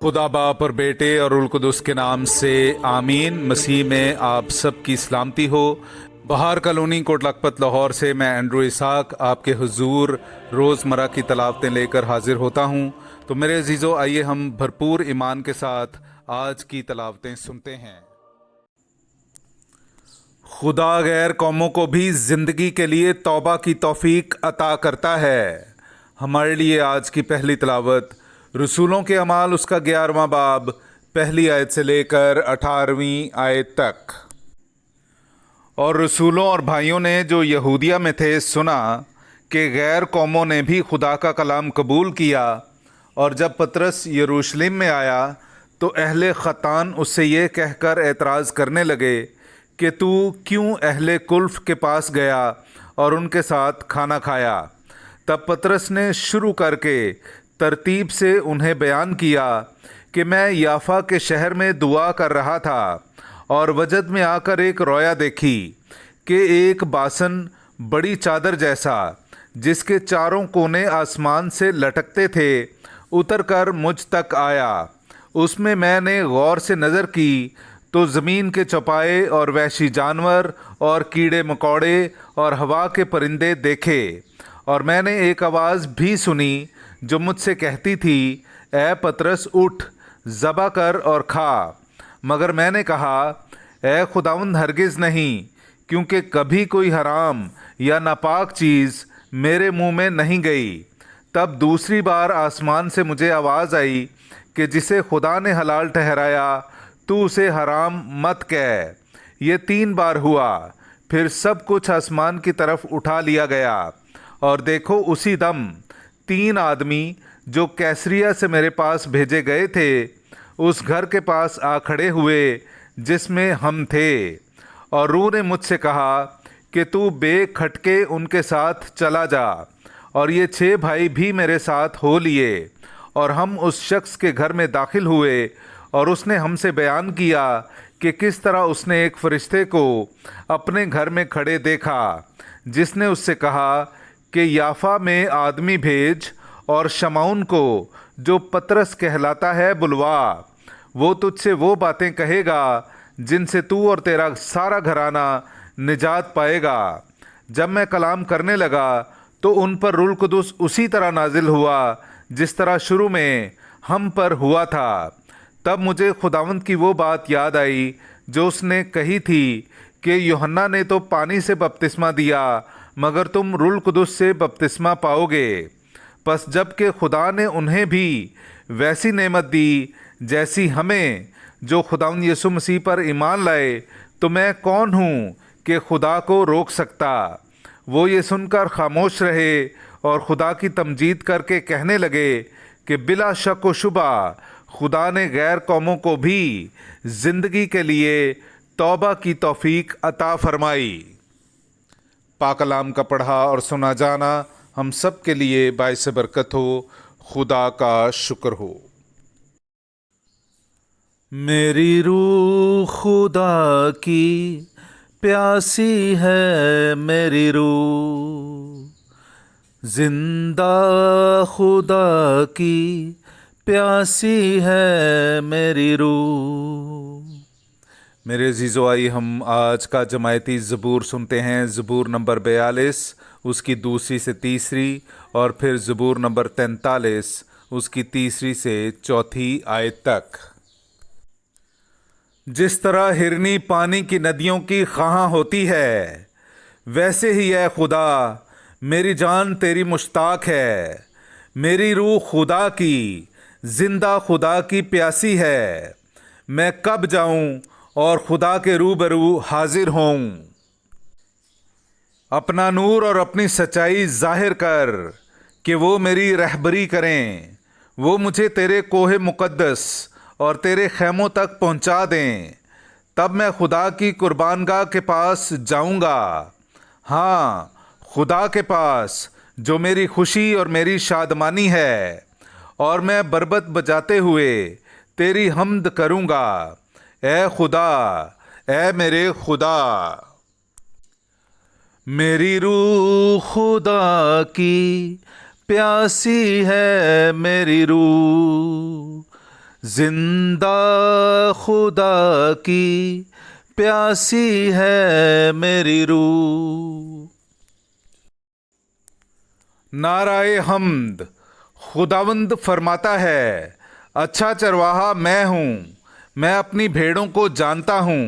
खुदा बाप और बेटे और रुल कुदस के नाम से आमीन। मसीह में आप सब की सलामती हो। बहार कॉलोनी कोट लखपत लाहौर से मैं एंड्रू इसाक आपके हुजूर रोज़मर्रा की तलावतें लेकर हाजिर होता हूँ। तो मेरे अजीज़ों, आइए हम भरपूर ईमान के साथ आज की तलावतें सुनते हैं। खुदा गैर कौमों को भी ज़िंदगी के लिए तौबा की तौफीक अता करता है। हमारे लिए आज की पहली तलावत रसूलों के अमाल उसका 11वां बाब पहली आयत से लेकर 18वीं आयत तक। और रसूलों और भाइयों ने जो यहूदिया में थे सुना कि गैर कौमों ने भी खुदा का कलाम कबूल किया। और जब पतरस यरूशलेम में आया तो अहले खतान उससे ये कहकर एतराज़ करने लगे कि तू क्यों अहले कुल्फ के पास गया और उनके साथ खाना खाया। तब पतरस ने शुरू करके तरतीब से उन्हें बयान किया कि मैं याफा के शहर में दुआ कर रहा था और वजद में आकर एक रोया देखी कि एक बासन बड़ी चादर जैसा जिसके चारों कोने आसमान से लटकते थे उतरकर मुझ तक आया। उसमें मैंने गौर से नज़र की तो ज़मीन के चौपाए और वहशी जानवर और कीड़े मकोड़े और हवा के परिंदे देखे। और मैंने एक आवाज़ भी सुनी जो मुझसे कहती थी, ए पतरस उठ, ज़बा कर और खा। मगर मैंने कहा, ए खुदावंद हरगिज़ नहीं, क्योंकि कभी कोई हराम या नापाक चीज़ मेरे मुंह में नहीं गई। तब दूसरी बार आसमान से मुझे आवाज़ आई कि जिसे खुदा ने हलाल ठहराया तू उसे हराम मत कह। ये 3 बार हुआ। फिर सब कुछ आसमान की तरफ उठा लिया गया और देखो उसी दम 3 आदमी जो कैसरिया से मेरे पास भेजे गए थे उस घर के पास आ खड़े हुए जिसमें हम थे। और रूह ने मुझसे कहा कि तू बेखटके उनके साथ चला जा। और ये 6 भाई भी मेरे साथ हो लिए और हम उस शख्स के घर में दाखिल हुए और उसने हमसे बयान किया कि किस तरह उसने एक फरिश्ते को अपने घर में खड़े देखा जिसने उससे कहा कि याफा में आदमी भेज और शमौन को जो पतरस कहलाता है बुलवा। वो तुझसे वो बातें कहेगा जिनसे तू और तेरा सारा घराना निजात पाएगा। जब मैं कलाम करने लगा तो उन पर रूह कुदस उसी तरह नाजिल हुआ जिस तरह शुरू में हम पर हुआ था। तब मुझे खुदावंद की वो बात याद आई जो उसने कही थी कि यूहन्ना ने तो पानी से बपतिस्मा दिया मगर तुम रूह कुदस से बपतिस्मा पाओगे। बस जबकि खुदा ने उन्हें भी वैसी नेमत दी जैसी हमें जो खुदावंद यीशु मसीह पर ईमान लाए, तो मैं कौन हूँ कि खुदा को रोक सकता। वो ये सुनकर खामोश रहे और खुदा की तमजीद करके कहने लगे कि बिला शक व शुबा खुदा ने गैर कौमों को भी ज़िंदगी के लिए तौबा की तौफीक अता फरमाई। पाक कलाम का पढ़ा और सुना जाना हम सब के लिए बाइस बरकत हो। खुदा का शुक्र हो। मेरी रूह खुदा की प्यासी है, मेरी रूह जिंदा खुदा की प्यासी है, मेरी रूह। मेरे अजीज़ों, आइए हम आज का जमायती ज़बूर सुनते हैं। ज़बूर नंबर 42 उसकी दूसरी से तीसरी और फिर ज़बूर नंबर 43 उसकी तीसरी से चौथी आयत तक। जिस तरह हिरनी पानी की नदियों की ख़्वाहां होती है वैसे ही है खुदा, मेरी जान तेरी मुश्ताक है। मेरी रूह खुदा की, जिंदा खुदा की प्यासी है। मैं कब जाऊं और खुदा के रूबरू हाजिर होऊं। अपना नूर और अपनी सच्चाई जाहिर कर कि वो मेरी रहबरी करें। वो मुझे तेरे कोहे मुक़द्दस और तेरे खैमों तक पहुंचा दें। तब मैं खुदा की कुर्बानगाह के पास जाऊंगा, हाँ, खुदा के पास जो मेरी खुशी और मेरी शादमानी है। और मैं बरबत बजाते हुए तेरी हम्द करूंगा। ए खुदा, ए मेरे खुदा। मेरी रूह खुदा की प्यासी है, मेरी रूह जिंदा खुदा की प्यासी है मेरी रूह। नाराए हम्द। खुदावंद फरमाता है, अच्छा चरवाहा मैं हूँ, मैं अपनी भेड़ों को जानता हूँ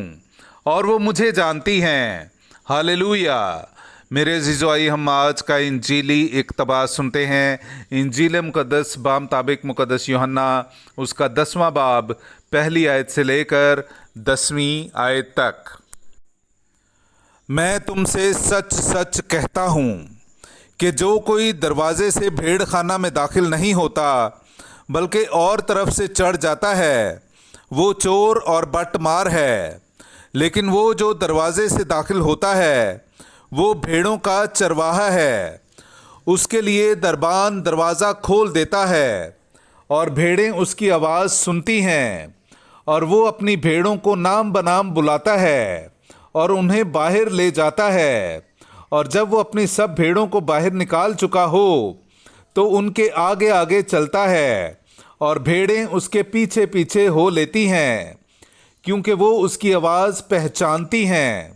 और वो मुझे जानती हैं। हालेलुया। मेरे अज़ीज़ो, आइए हम आज का इंजीली इक़्तिबास सुनते हैं। इंजील मुक़द्दस बामुताबिक मुक़द्दस यूहन्ना उसका 10वां बाब पहली आयत से लेकर 10वीं आयत तक। मैं तुमसे सच सच कहता हूँ कि जो कोई दरवाजे से भेड़ खाना में दाखिल नहीं होता बल्कि और तरफ से चढ़ जाता है, वो चोर और बटमार है। लेकिन वो जो दरवाजे से दाखिल होता है वो भेड़ों का चरवाहा है। उसके लिए दरबान दरवाज़ा खोल देता है और भेड़ें उसकी आवाज़ सुनती हैं, और वो अपनी भेड़ों को नाम बनाम बुलाता है और उन्हें बाहर ले जाता है। और जब वो अपनी सब भेड़ों को बाहर निकाल चुका हो तो उनके आगे आगे चलता है, और भेड़ें उसके पीछे पीछे हो लेती हैं, क्योंकि वो उसकी आवाज़ पहचानती हैं।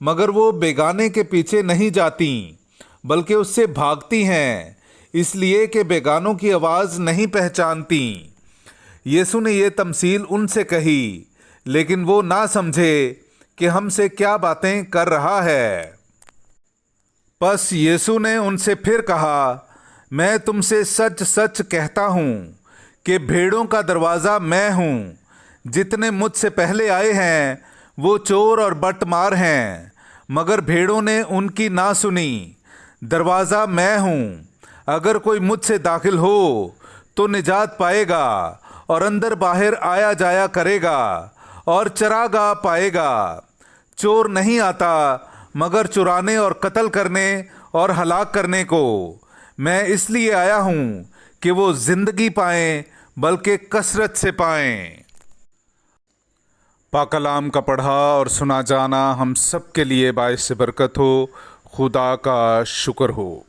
मगर वो बेगाने के पीछे नहीं जाती बल्कि उससे भागती हैं, इसलिए कि बेगानों की आवाज़ नहीं पहचानती। यीशु ने ये तमसील उनसे कही, लेकिन वो ना समझे कि हमसे क्या बातें कर रहा है। बस यीशु ने उनसे फिर कहा, मैं तुमसे सच सच कहता हूँ कि भेड़ों का दरवाज़ा मैं हूँ। जितने मुझसे पहले आए हैं वो चोर और बटमार हैं, मगर भेड़ों ने उनकी ना सुनी। दरवाज़ा मैं हूँ। अगर कोई मुझसे दाखिल हो तो निजात पाएगा और अंदर बाहर आया जाया करेगा और चरागाह पाएगा। चोर नहीं आता मगर चुराने और कत्ल करने और हलाक करने को। मैं इसलिए आया हूँ कि वो जिंदगी पाएं, बल्कि कसरत से पाएं। पाक कलाम का पढ़ा और सुना जाना हम सब के लिए बाइस बरकत हो। खुदा का शुक्र हो।